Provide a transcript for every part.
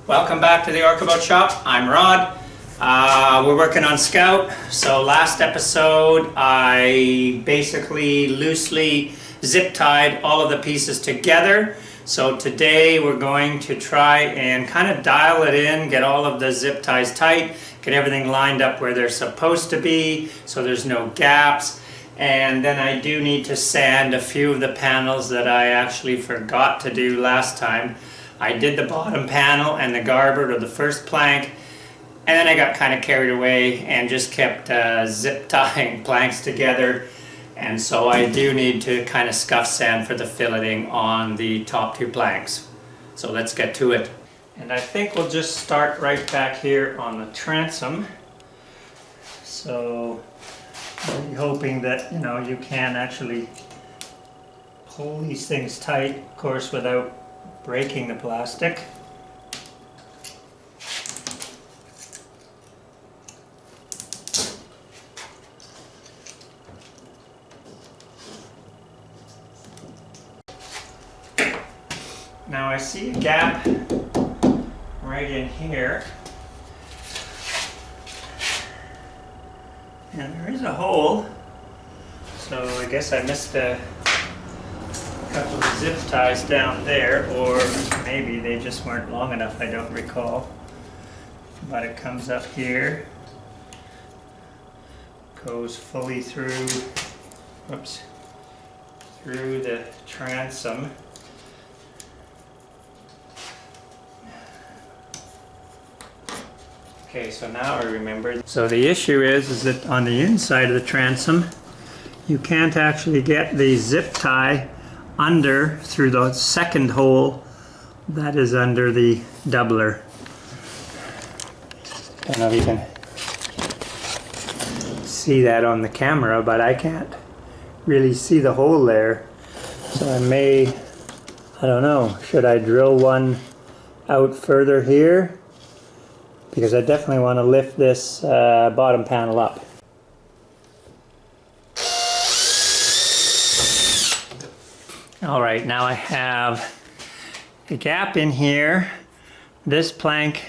Welcome back to the Orca Boat Shop. I'm Rod. We're working on Scout. So last episode I basically loosely zip tied all of the pieces together. So today we're going to try and kind of dial it in, get all of the zip ties tight, get everything lined up where they're supposed to be so there's no gaps. And then I do need to sand a few of the panels that I actually forgot to do last time. I did the bottom panel and the garboard or the first plank, and then I got kind of carried away and just kept zip tying planks together. And so I do need to kind of scuff sand for the filleting on the top two planks. So let's get to it. And I think we'll just start right back here on the transom. So I'm hoping that you can actually pull these things tight, of course, without breaking the plastic. Now I see a gap right in here, and there is a hole, so I guess I missed a couple of zip ties down there, or maybe they just weren't long enough, I don't recall. But it comes up here, goes fully through, through the transom. Okay, so now I remember. So the issue is that on the inside of the transom, you can't actually get the zip tie under through the second hole that is under the doubler. Don't know if you can see that on the camera, but I can't really see the hole there. So I don't know, should I drill one out further here? Because I definitely want to lift this bottom panel up. Alright, now I have a gap in here. This plank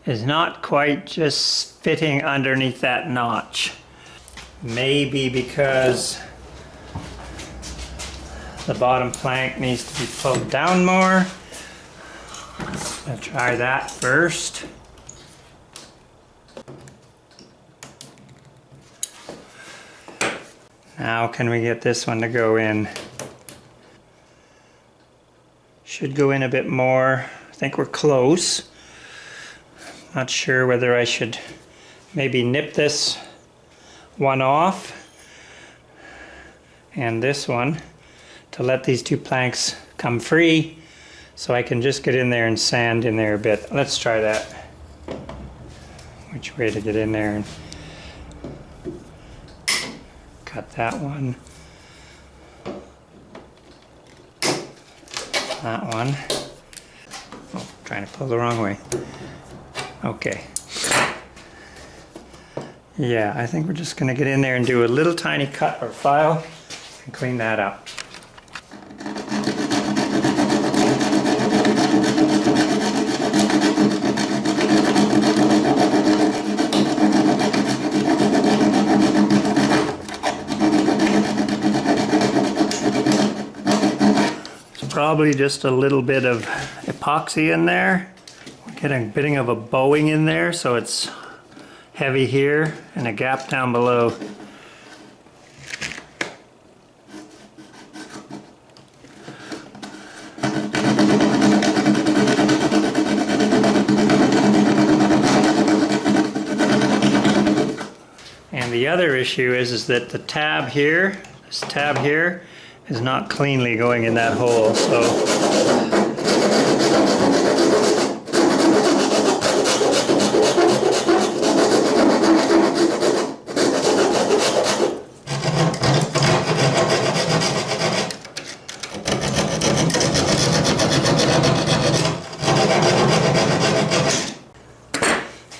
is not quite just fitting underneath that notch. Maybe because the bottom plank needs to be pulled down more. I'll try that first. Now can we get this one to go in? Should go in a bit more. I think we're close. Not sure whether I should maybe nip this one off and this one to let these two planks come free so I can just get in there and sand in there a bit. Let's try that. Which way to get in there and cut that one. That one. Oh, trying to pull the wrong way. Okay. Yeah, I think we're just going to get in there and do a little tiny cut or file and clean that up. Probably just a little bit of epoxy in there. We're getting a bit of a bowing in there, so it's heavy here and a gap down below. And the other issue is that the tab here, this tab here, is not cleanly going in that hole, so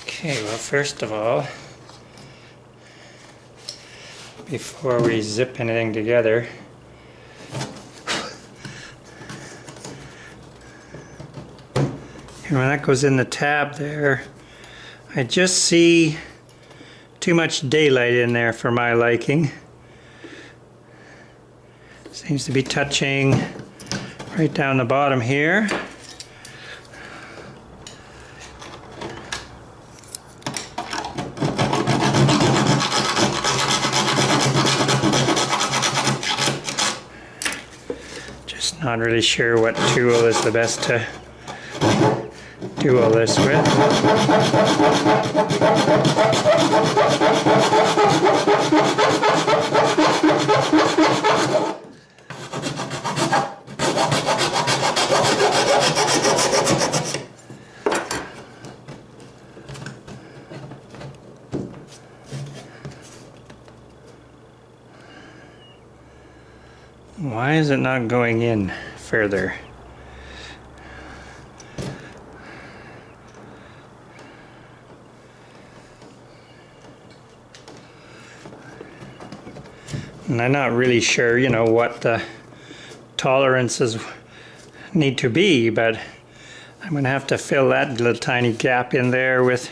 okay, well, first of all, before we zip anything together, And when that goes in the tab there, I just see too much daylight in there for my liking. Seems to be touching right down the bottom here. Just not really sure what tool is the best to do all this with. Why is it not going in further? And I'm not really sure, you know, what the tolerances need to be, but I'm going to have to fill that little tiny gap in there with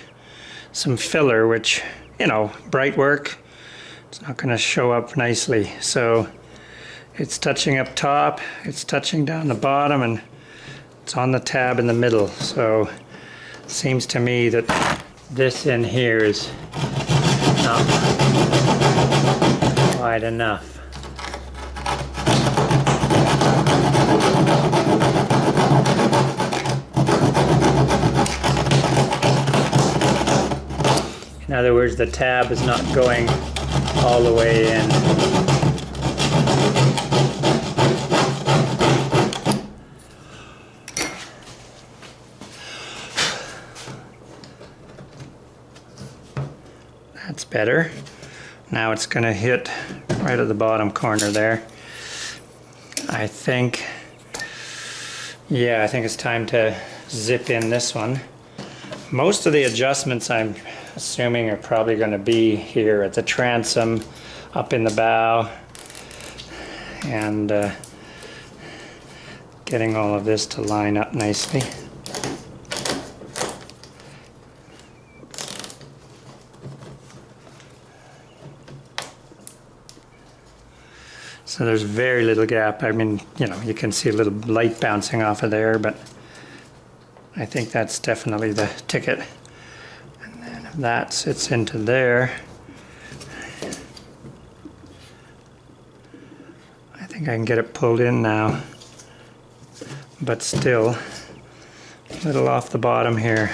some filler, which, you know, bright work, it's not going to show up nicely. So it's touching up top, it's touching down the bottom, and it's on the tab in the middle. So it seems to me that this in here is not wide enough. In other words, the tab is not going all the way in. That's better. Now it's going to hit right at the bottom corner there. I think, yeah, I think it's time to zip in this one. Most of the adjustments I'm assuming are probably going to be here at the transom, up in the bow, and getting all of this to line up nicely. So there's very little gap. I mean, you know, you can see a little light bouncing off of there, but I think that's definitely the ticket. And then if that sits into there, I think I can get it pulled in now, but still a little off the bottom here.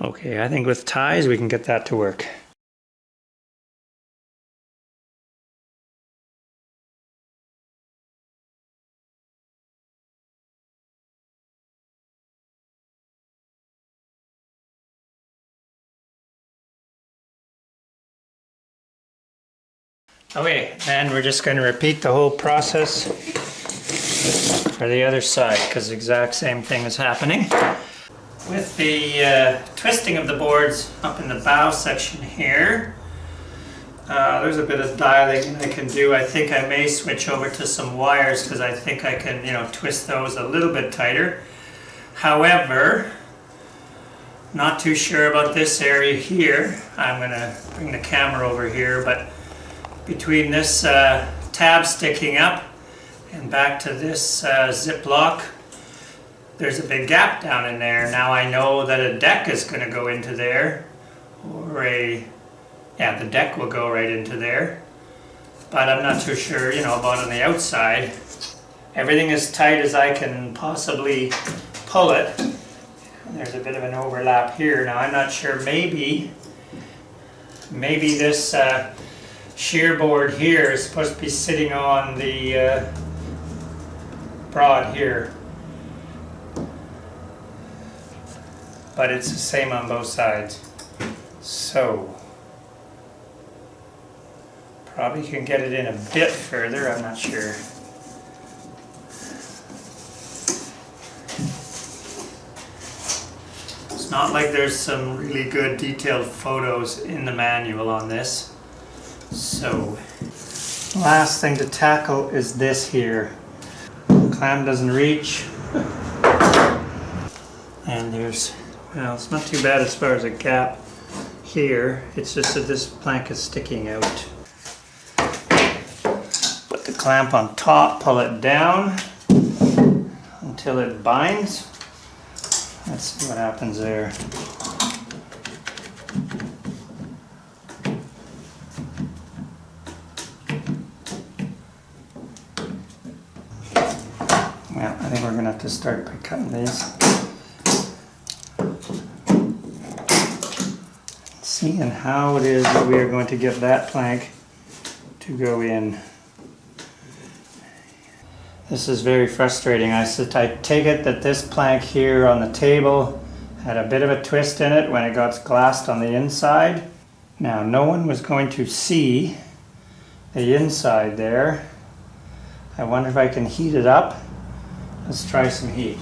Okay, I think with ties we can get that to work. Okay, and we're just going to repeat the whole process for the other side, because the exact same thing is happening. With the twisting of the boards up in the bow section here, there's a bit of dialing I can do. I think I may switch over to some wires because I think I can, you know, twist those a little bit tighter. However, not too sure about this area here. I'm going to bring the camera over here, but between this tab sticking up and back to this zip lock, there's a big gap down in there. Now I know that a deck is going to go into there, or the deck will go right into there, but I'm not too sure, you know, about on the outside. Everything as tight as I can possibly pull it. And there's a bit of an overlap here. Now I'm not sure, maybe this shear board here is supposed to be sitting on the prod here. But it's the same on both sides. So Probably can get it in a bit further, I'm not sure. It's not like there's some really good detailed photos in the manual on this. So, last thing to tackle is this here. Clamp doesn't reach. And there's, well, it's not too bad as far as a gap here. It's just that this plank is sticking out. Put the clamp on top, pull it down until it binds. Let's see what happens there. Well, I think we're going to have to start by cutting these. Seeing how it is that we are going to get that plank to go in. This is very frustrating. I take it that this plank here on the table had a bit of a twist in it when it got glassed on the inside. Now, no one was going to see the inside there. I wonder if I can heat it up. Let's try some heat.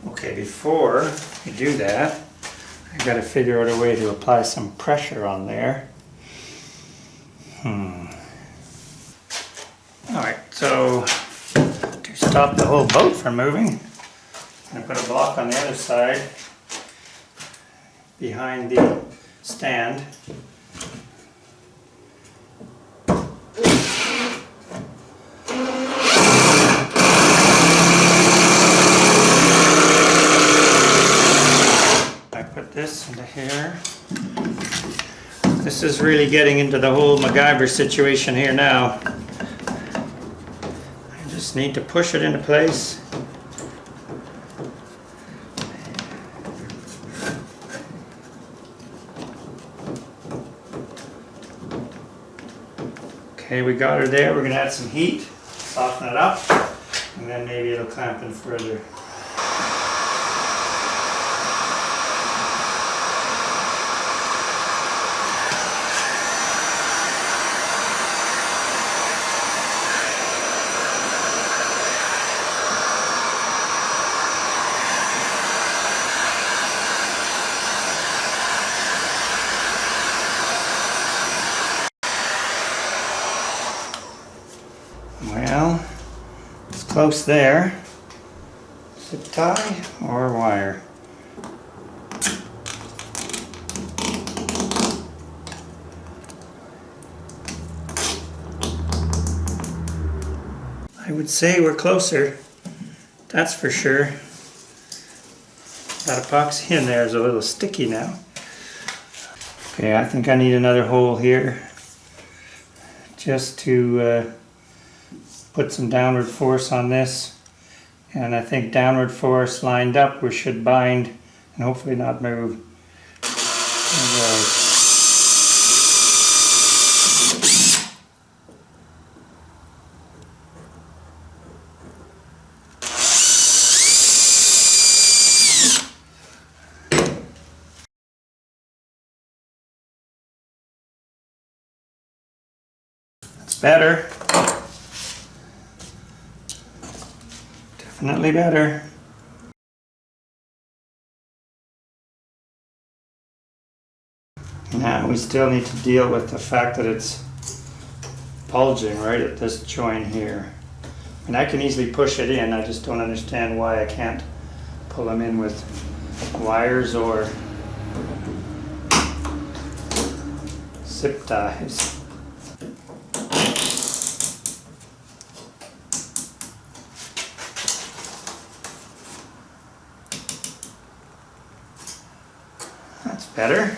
Okay, before you do that, I've got to figure out a way to apply some pressure on there. Alright, so to stop the whole boat from moving, I'm going to put a block on the other side behind the stand. This into here. This is really getting into the whole MacGyver situation here now. I just need to push it into place. Okay, we got her there. We're going to add some heat, soften it up, and then maybe it'll clamp in further. Well, it's close there. Zip tie or wire? I would say we're closer, that's for sure. That epoxy in there is a little sticky now. Okay, I think I need another hole here just to put some downward force on this, and I think downward force lined up we should bind and hopefully not move. That's better. Definitely better. Now we still need to deal with the fact that it's bulging right at this joint here. And I can easily push it in, I just don't understand why I can't pull them in with wires or zip ties. That's better.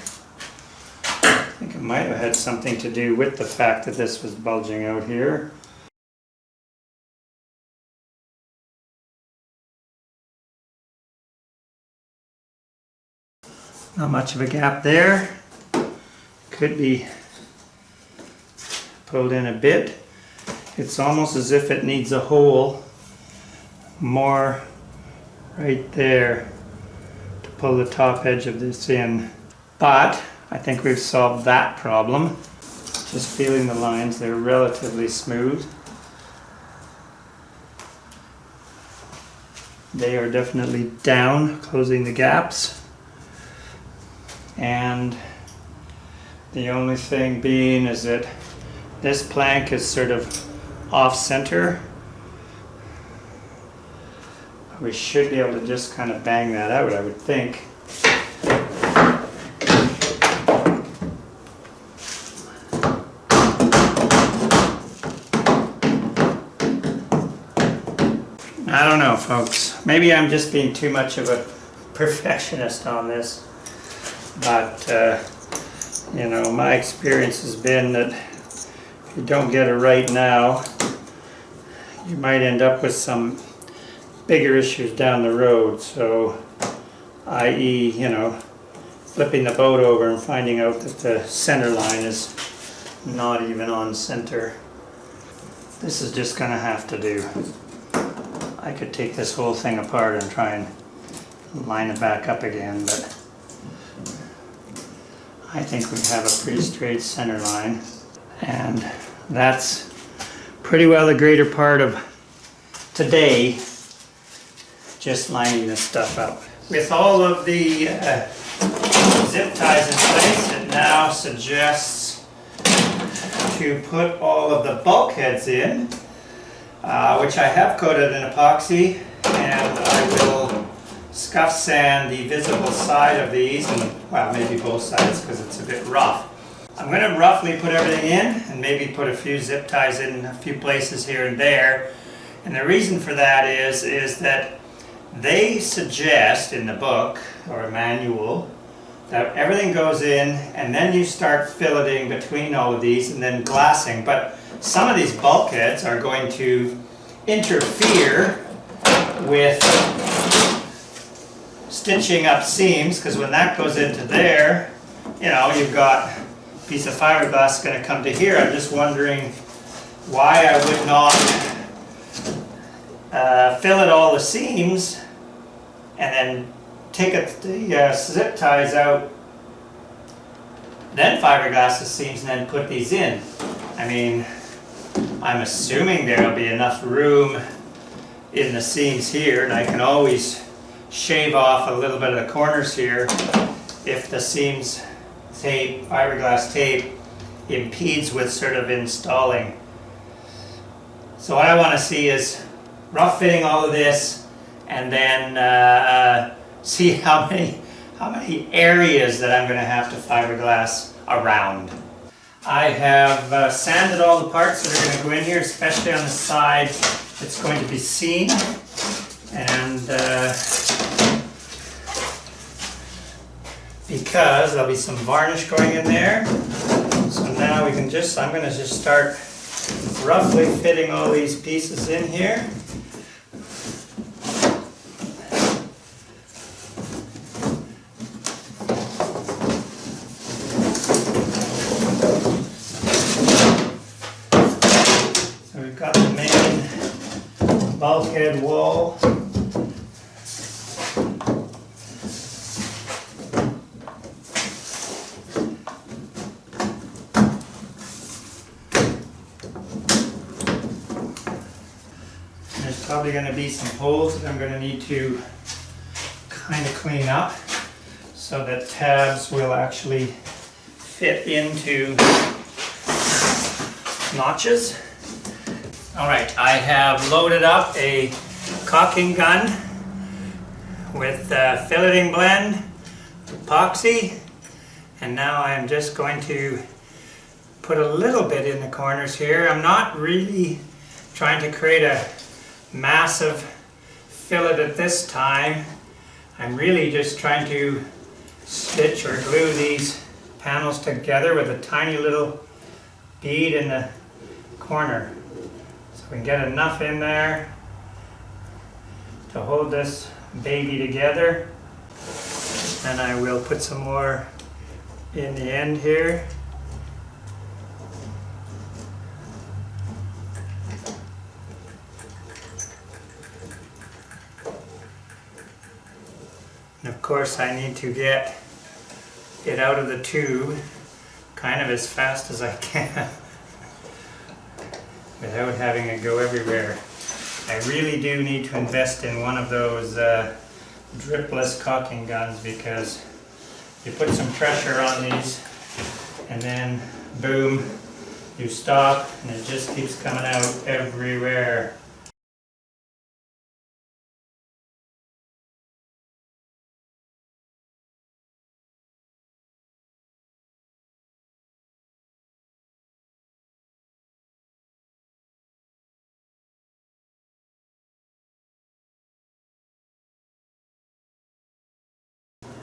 I think it might have had something to do with the fact that this was bulging out here. Not much of a gap there. Could be pulled in a bit. It's almost as if it needs a hole more right there to pull the top edge of this in. But I think we've solved that problem. Just feeling the lines, they're relatively smooth. They are definitely down, closing the gaps. And the only thing being is that this plank is sort of off center. We should be able to just kind of bang that out, I would think. I don't know, folks. Maybe I'm just being too much of a perfectionist on this. But, you know, my experience has been that if you don't get it right now, you might end up with some bigger issues down the road. So, i.e., you know, flipping the boat over and finding out that the center line is not even on center. This is just going to have to do. I could take this whole thing apart and try and line it back up again, but I think we have a pretty straight center line, and that's pretty well the greater part of today, just lining this stuff up. With all of the zip ties in place, it now suggests to put all of the bulkheads in, which I have coated in epoxy, and I will scuff sand the visible side of these, and well, maybe both sides because it's a bit rough. I'm going to roughly put everything in and maybe put a few zip ties in a few places here and there. And the reason for that is that they suggest in the book or a manual that everything goes in and then you start filleting between all of these and then glassing. But some of these bulkheads are going to interfere with stitching up seams, because when that goes into there, you know, you've got a piece of fiberglass going to come to here. I'm just wondering why I would not fillet all the seams and then take the zip ties out, then fiberglass the seams, and then put these in. I mean, I'm assuming there'll be enough room in the seams here, and I can always shave off a little bit of the corners here if the seams tape, fiberglass tape, impedes with sort of installing. So what I want to see is rough fitting all of this, and then see how many areas that I'm going to have to fiberglass around. I have sanded all the parts that are going to go in here, especially on the side that's going to be seen, and because there'll be some varnish going in there. So now we can just, I'm going to just start roughly fitting all these pieces in here. So we've got the main bulkhead wall. Probably going to be some holes that I'm going to need to kind of clean up so that tabs will actually fit into notches. Alright, I have loaded up a caulking gun with filleting blend, epoxy, and now I'm just going to put a little bit in the corners here. I'm not really trying to create a massive fillet at this time. I'm really just trying to stitch or glue these panels together with a tiny little bead in the corner. So we can get enough in there to hold this baby together. And I will put some more in the end here. course I need to get it out of the tube kind of as fast as I can without having it go everywhere. I really do need to invest in one of those dripless caulking guns, because you put some pressure on these and then boom, you stop and it just keeps coming out everywhere.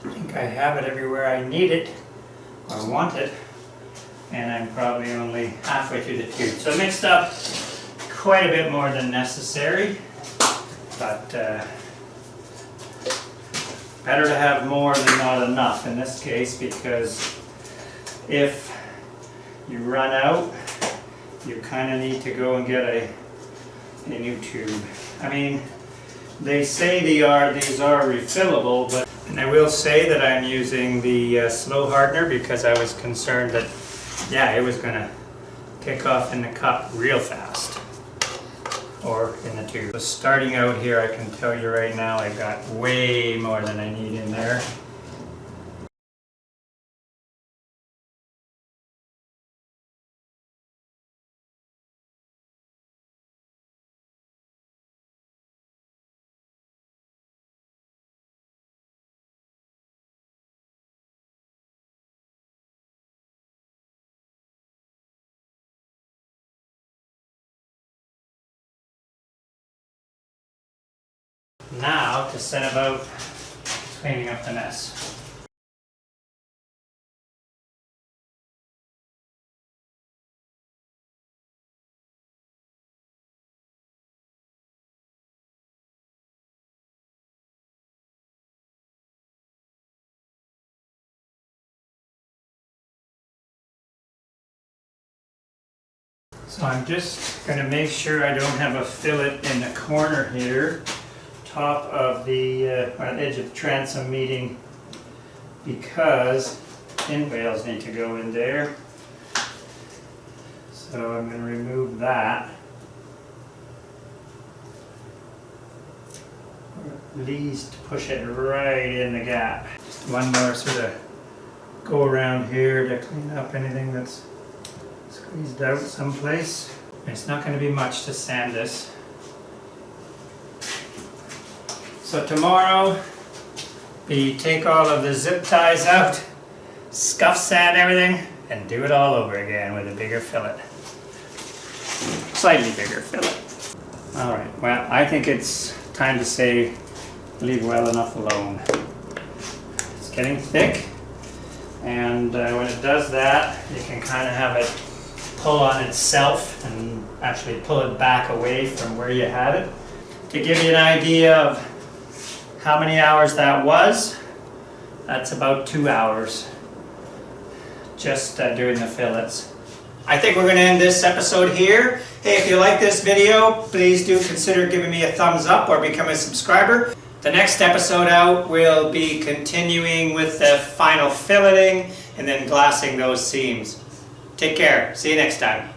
I think I have it everywhere I need it or want it, and I'm probably only halfway through the tube. So I mixed up quite a bit more than necessary, but better to have more than not enough in this case, because if you run out, you kind of need to go and get a new tube. I mean, they say these are refillable, but and I will say that I'm using the slow hardener because I was concerned that, yeah, it was going to kick off in the cup real fast, or in the tube. So starting out here, I can tell you right now I got way more than I need in there. Now to set about cleaning up the mess. So I'm just going to make sure I don't have a fillet in the corner here, top of the edge of the transom meeting, because pin bails need to go in there. So I'm going to remove that, or at least push it right in the gap. Just one more sort of go around here to clean up anything that's squeezed out someplace. It's not going to be much to sand this. So tomorrow we take all of the zip ties out, scuff sand everything, and do it all over again with a bigger fillet. Slightly bigger fillet. Alright, well, I think it's time to say leave well enough alone. It's getting thick, and when it does that, you can kind of have it pull on itself and actually pull it back away from where you had it. To give you an idea of how many hours that was, that's about 2 hours just doing the fillets. I think we're going to end this episode here. Hey, if you like this video, please do consider giving me a thumbs up or becoming a subscriber. The next episode out will be continuing with the final filleting and then glassing those seams. Take care. See you next time.